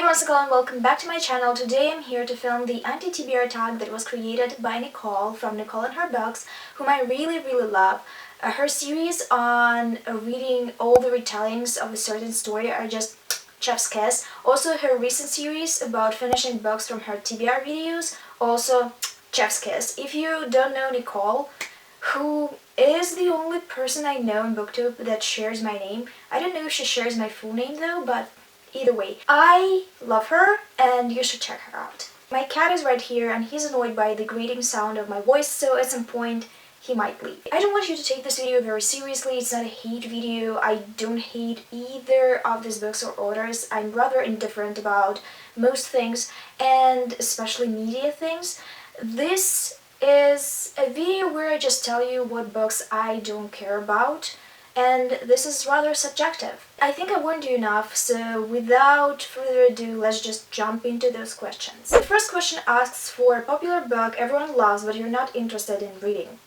everyone, Nicole and welcome back to my channel. Today I'm here to film the anti-TBR tag that was created by Nicole from Nicole Her Books, whom I really love. Her series on reading all the retellings of a certain story are just chef's kiss. Also her recent series about finishing books from her TBR videos, also chef's kiss. If you don't know Nicole, who is the only person I know in Booktube that shares my name. I don't know if she shares my full name though, but either way, I love her and you should check her out. My cat is right here and he's annoyed by the grating sound of my voice, so at some point he might leave. I don't want you to take this video very seriously. It's not a hate video. I don't hate either of these books or authors. I'm rather indifferent about most things, and especially media things. This is a video where I just tell you what books I don't care about, and this is rather subjective. I think I warned you enough, so without further ado, let's just jump into those questions. The first question asks for a popular book everyone loves but you're not interested in reading.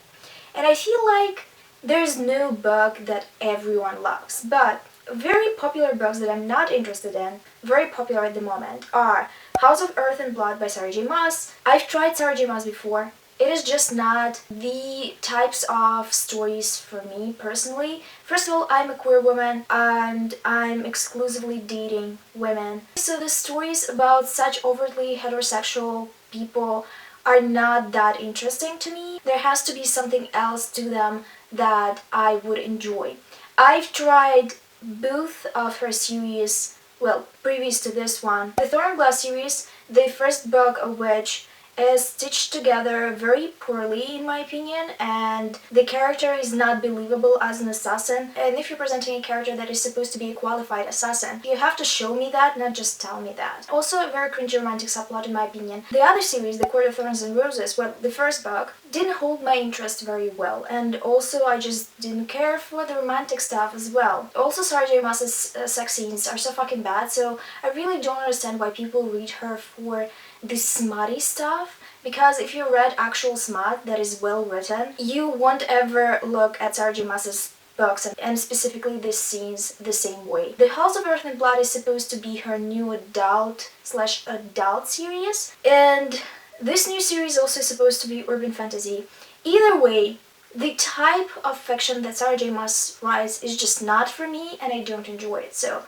And I feel like there's no book that everyone loves, but very popular books that I'm not interested in, very popular at the moment, are House of Earth and Blood by Sarah J. Maas. I've tried Sarah J. Maas before. It is just not the types of stories for me personally. First of all, I'm a queer woman and I'm exclusively dating women. So the stories about such overtly heterosexual people are not that interesting to me. There has to be something else to them that I would enjoy. I've tried both of her series, well, previous to this one. The Thorn and Glass series, the first book of which is stitched together very poorly in my opinion, and the character is not believable as an assassin. And if you're presenting a character that is supposed to be a qualified assassin, you have to show me that, not just tell me that. Also a very cringy romantic subplot in my opinion. The other series, The Court of Thorns and Roses, well, the first book, didn't hold my interest very well, and also I just didn't care for the romantic stuff as well. Also Sarah J. Maas's sex scenes are so fucking bad, so I really don't understand why people read her for this smutty stuff, because if you read actual smut that is well written, you won't ever look at Sarah J. Maas's books and specifically these scenes the same way. The House of Earth and Blood is supposed to be her new adult series, and this new series also is supposed to be urban fantasy. Either way, the type of fiction that Sarah J. Maas writes is just not for me and I don't enjoy it. So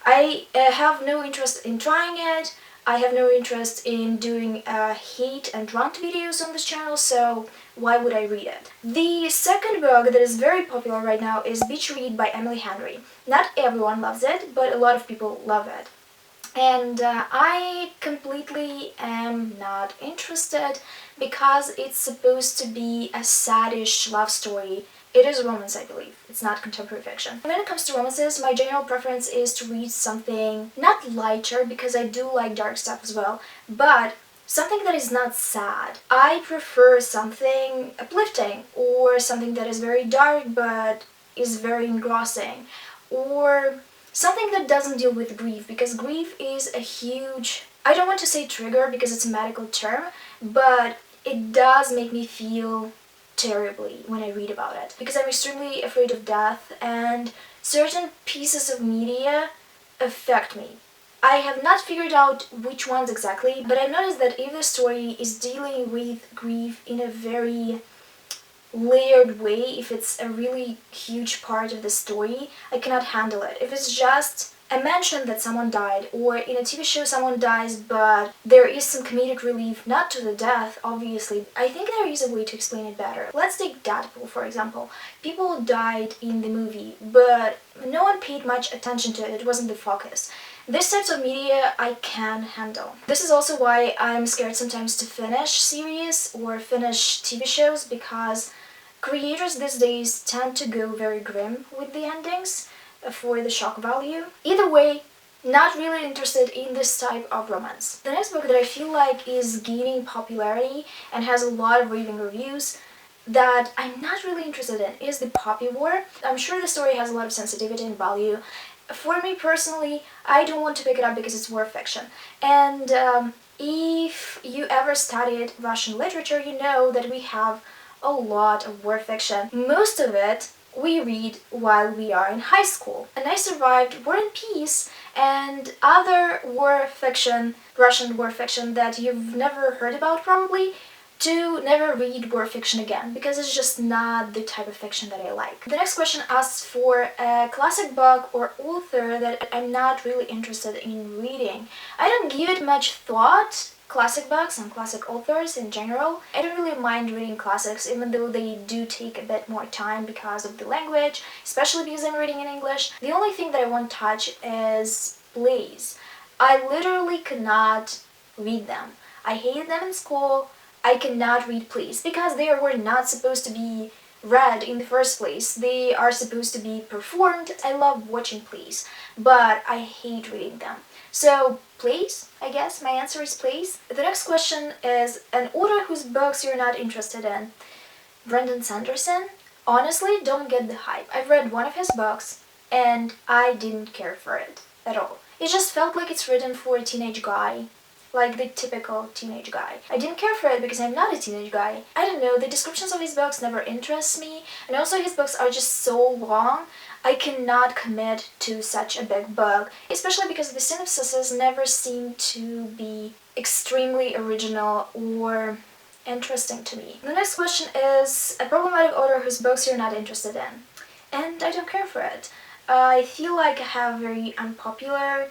I have no interest in trying it. I have no interest in doing hate and rant videos on this channel, so why would I read it? The second book that is very popular right now is Beach Read by Emily Henry. Not everyone loves it, but a lot of people love it. And I completely am not interested because it's supposed to be a saddish love story. It is romance, I believe. It's not contemporary fiction. When it comes to romances, my general preference is to read something not lighter, because I do like dark stuff as well, but something that is not sad. I prefer something uplifting, or something that is very dark but is very engrossing, or something that doesn't deal with grief, because grief is a huge, I don't want to say trigger because it's a medical term, but it does make me feel terribly when I read about it, because I'm extremely afraid of death and certain pieces of media affect me. I have not figured out which ones exactly, but I've noticed that if the story is dealing with grief in a very layered way, if it's a really huge part of the story, I cannot handle it. If it's just a mention that someone died, or in a TV show someone dies but there is some comedic relief, not to the death obviously, I think there is a way to explain it better. Let's take Deadpool for example. People died in the movie but no one paid much attention to it, it wasn't the focus. This types of media I can handle. This is also why I'm scared sometimes to finish series or finish TV shows, because creators these days tend to go very grim with the endings for the shock value. Either way, not really interested in this type of romance. The next book that I feel like is gaining popularity and has a lot of raving reviews that I'm not really interested in is The Poppy War. I'm sure the story has a lot of sensitivity and value. For me personally, I don't want to pick it up because it's war fiction. And if you ever studied Russian literature, you know that we have a lot of war fiction. Most of it, we read while we are in high school. And I survived War and Peace and other war fiction, Russian war fiction that you've never heard about probably, to never read war fiction again, because it's just not the type of fiction that I like. The next question asks for a classic book or author that I'm not really interested in reading. I don't give it much thought, classic books and classic authors in general. I don't really mind reading classics, even though they do take a bit more time because of the language, especially because I'm reading in English. The only thing that I won't touch is plays. I literally cannot read them. I hated them in school. I cannot read plays because they were not supposed to be read in the first place. They are supposed to be performed. I love watching plays, but I hate reading them. So plays, I guess my answer is plays. The next question is an author whose books you're not interested in. Brandon Sanderson. Honestly, don't get the hype. I've read one of his books and I didn't care for it at all. It just felt like it's written for a teenage guy. Like the typical teenage guy. I didn't care for it because I'm not a teenage guy. I don't know, the descriptions of his books never interest me, and also his books are just so long. I cannot commit to such a big book, especially because the synopsises never seem to be extremely original or interesting to me. The next question is a problematic author whose books you're not interested in, and I don't care for it. I feel like I have a very unpopular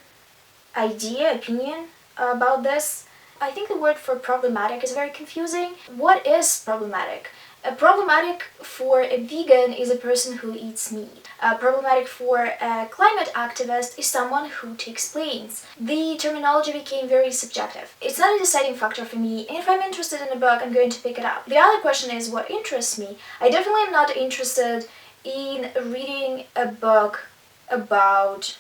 opinion about this. I think the word for problematic is very confusing. What is problematic? Problematic for a vegan is a person who eats meat. Problematic for a climate activist is someone who takes planes. The terminology became very subjective. It's not a deciding factor for me, and if I'm interested in a book, I'm going to pick it up. The other question is what interests me. I definitely am not interested in reading a book about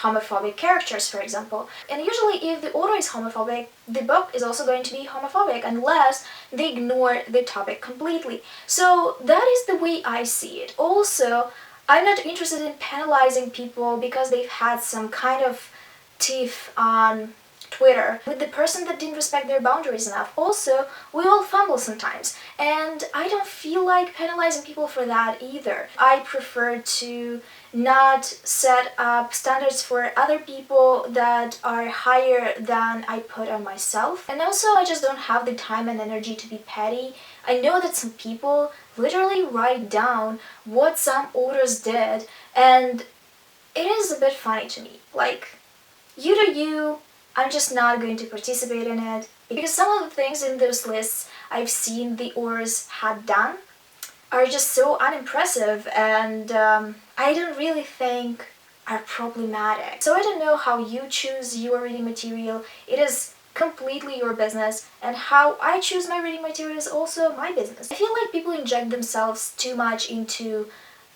homophobic characters, for example. And usually if the author is homophobic, the book is also going to be homophobic unless they ignore the topic completely. So that is the way I see it. Also, I'm not interested in penalizing people because they've had some kind of tiff on Twitter with the person that didn't respect their boundaries enough. Also, we all fumble sometimes, and I don't feel like penalizing people for that either. I prefer to not set up standards for other people that are higher than I put on myself. And also, I just don't have the time and energy to be petty. I know that some people literally write down what some authors did, and it is a bit funny to me. Like, you do you, I'm just not going to participate in it, because some of the things in those lists I've seen the authors had done are just so unimpressive, and I don't really think are problematic. So I don't know how you choose your reading material. It is completely your business, and how I choose my reading material is also my business. I feel like people inject themselves too much into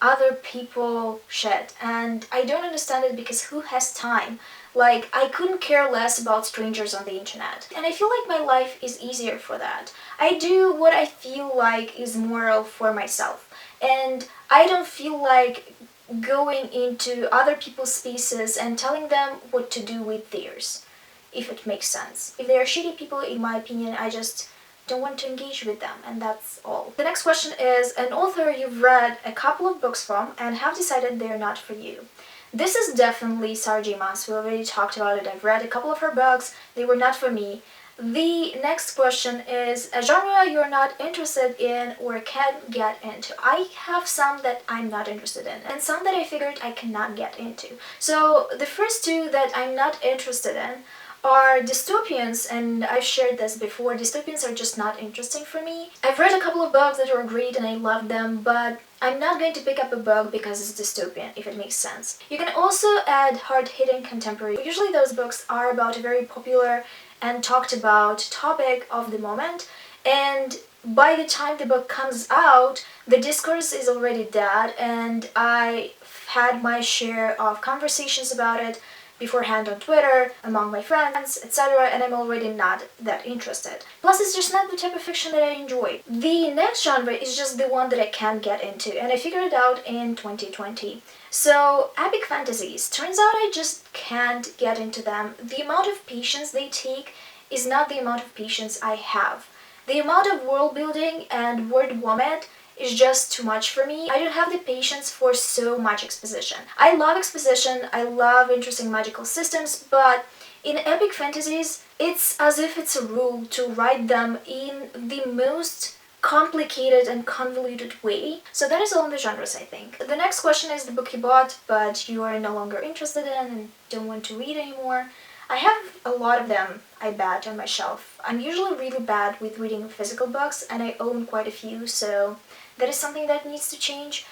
other people shit, and I don't understand it because who has time? Like, I couldn't care less about strangers on the internet. And I feel like my life is easier for that. I do what I feel like is moral for myself. And I don't feel like going into other people's spaces and telling them what to do with theirs, if it makes sense. If they are shitty people, in my opinion, I just don't want to engage with them, and that's all. The next question is an author you've read a couple of books from and have decided they're not for you. This is definitely 𝕋𝕼𝔾𝕊𝕋𝕀ℕ𝔾. We already talked about it. I've read a couple of her books. They were not for me. The next question is a genre you're not interested in or can't get into. I have some that I'm not interested in, and some that I figured I cannot get into. So the first two that I'm not interested in are dystopians, and I've shared this before. Dystopians are just not interesting for me. I've read a couple of books that were great and I loved them, but I'm not going to pick up a book because it's dystopian, if it makes sense. You can also add hard-hitting contemporary. Usually those books are about a very popular and talked about topic of the moment, and by the time the book comes out, the discourse is already dead, and I've had my share of conversations about it beforehand on Twitter, among my friends, etc., and I'm already not that interested. Plus, it's just not the type of fiction that I enjoy. The next genre is just the one that I can't get into, and I figured it out in 2020. So, epic fantasies. Turns out I just can't get into them. The amount of patience they take is not the amount of patience I have. The amount of world building and word vomit is just too much for me. I don't have the patience for so much exposition. I love exposition, I love interesting magical systems, but in epic fantasies, it's as if it's a rule to write them in the most complicated and convoluted way. So that is all in the genres, I think. The next question is the book you bought but you are no longer interested in and don't want to read anymore. I have a lot of them, I bet, on my shelf. I'm usually really bad with reading physical books and I own quite a few, so that is something that needs to change.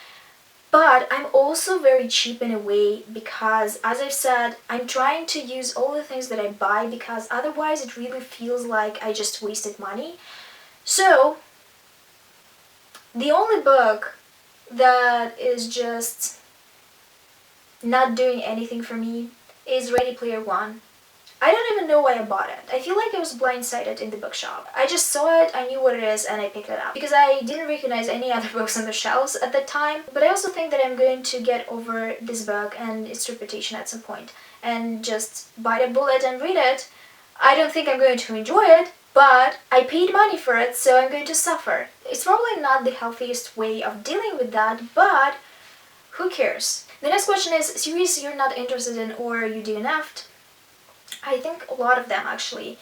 But I'm also very cheap in a way because, as I've said, I'm trying to use all the things that I buy because otherwise it really feels like I just wasted money. So, the only book that is just not doing anything for me is Ready Player One. I don't even know why I bought it. I feel like I was blindsided in the bookshop. I just saw it, I knew what it is, and I picked it up. Because I didn't recognize any other books on the shelves at that time. But I also think that I'm going to get over this book and its reputation at some point and just bite a bullet and read it. I don't think I'm going to enjoy it, but I paid money for it, so I'm going to suffer. It's probably not the healthiest way of dealing with that, but who cares? The next question is, series you're not interested in or you DNF'd? I think a lot of them actually,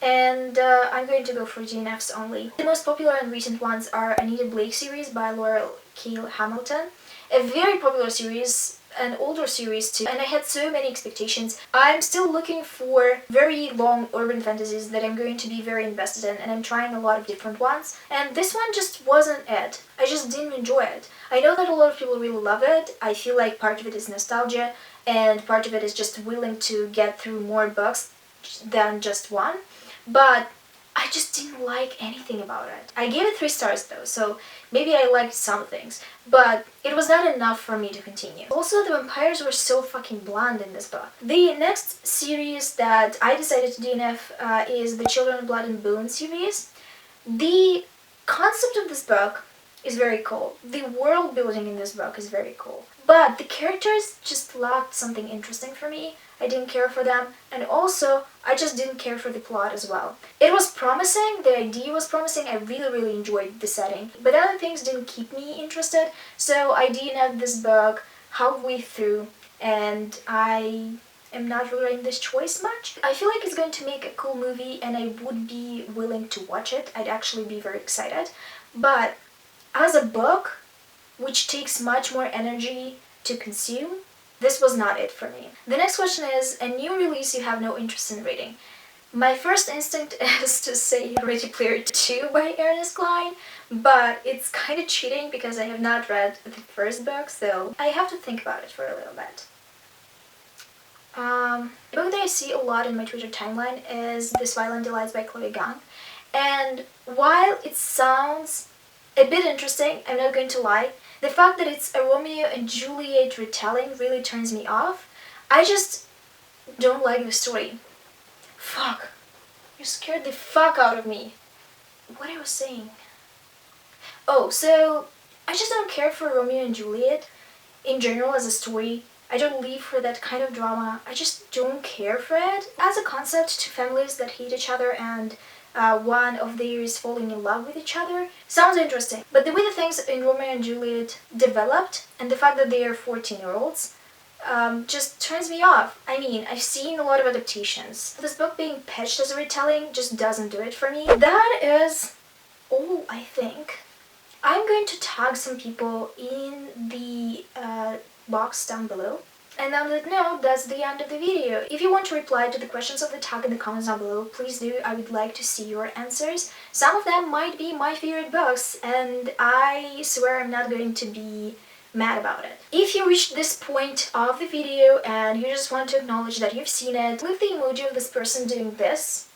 and I'm going to go for DNFs only. The most popular and recent ones are Anita Blake series by 𝕋𝔸𝔾𝔾𝕊𝕋𝕀ℕ𝔾, a very popular series, an older series too, and I had so many expectations. I'm still looking for very long urban fantasies that I'm going to be very invested in, and I'm trying a lot of different ones, and this one just wasn't it. I just didn't enjoy it. I know that a lot of people really love it. I feel like part of it is nostalgia, and part of it is just willing to get through more books than just one, but I just didn't like anything about it. I gave it 3 stars though, so maybe I liked some things, but it was not enough for me to continue. Also, the vampires were so fucking bland in this book. The next series that I decided to DNF is the Children of Blood and Bone series. The concept of this book is very cool. The world building in this book is very cool. But the characters just lacked something interesting for me. I didn't care for them, and also I just didn't care for the plot as well. It was promising, the idea was promising, I really enjoyed the setting, but other things didn't keep me interested, so I DNF'd this book halfway through, and I am not regretting this choice much. I feel like it's going to make a cool movie and I would be willing to watch it. I'd actually be very excited, but as a book, which takes much more energy to consume, this was not it for me. The next question is, a new release you have no interest in reading. My first instinct is to say Ready Player 2 by Ernest Cline, but it's kind of cheating because I have not read the first book, so I have to think about it for a little bit. The book that I see a lot in my Twitter timeline is This Violent Delights by Chloe Gang, and while it sounds a bit interesting, I'm not going to lie, the fact that it's a Romeo and Juliet retelling really turns me off. I just don't like the story. Fuck. You scared the fuck out of me. What I was saying. Oh, so I just don't care for Romeo and Juliet in general as a story. I don't live for that kind of drama. I just don't care for it. As a concept, two families that hate each other and one of theirs falling in love with each other sounds interesting, but the way the things in Romeo and Juliet developed and the fact that they are 14-year-olds just turns me off. I mean, I've seen a lot of adaptations. This book being pitched as a retelling just doesn't do it for me. That is all, I think. I'm going to tag some people in the box down below. And on that note, that's the end of the video. If you want to reply to the questions of the tag in the comments down below, please do. I would like to see your answers. Some of them might be my favorite books, and I swear I'm not going to be mad about it. If you reached this point of the video and you just want to acknowledge that you've seen it, leave the emoji of this person doing this,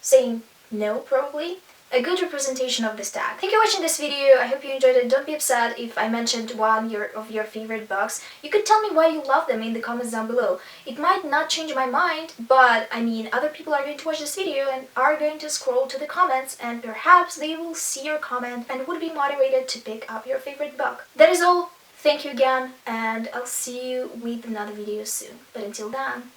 saying no probably. A good representation of this tag. Thank you for watching this video. I hope you enjoyed it. Don't be upset if I mentioned one of your favorite books. You could tell me why you love them in the comments down below. It might not change my mind, but I mean, other people are going to watch this video and are going to scroll to the comments, and perhaps they will see your comment and would be motivated to pick up your favorite book. That is all. Thank you again, and I'll see you with another video soon. But until then,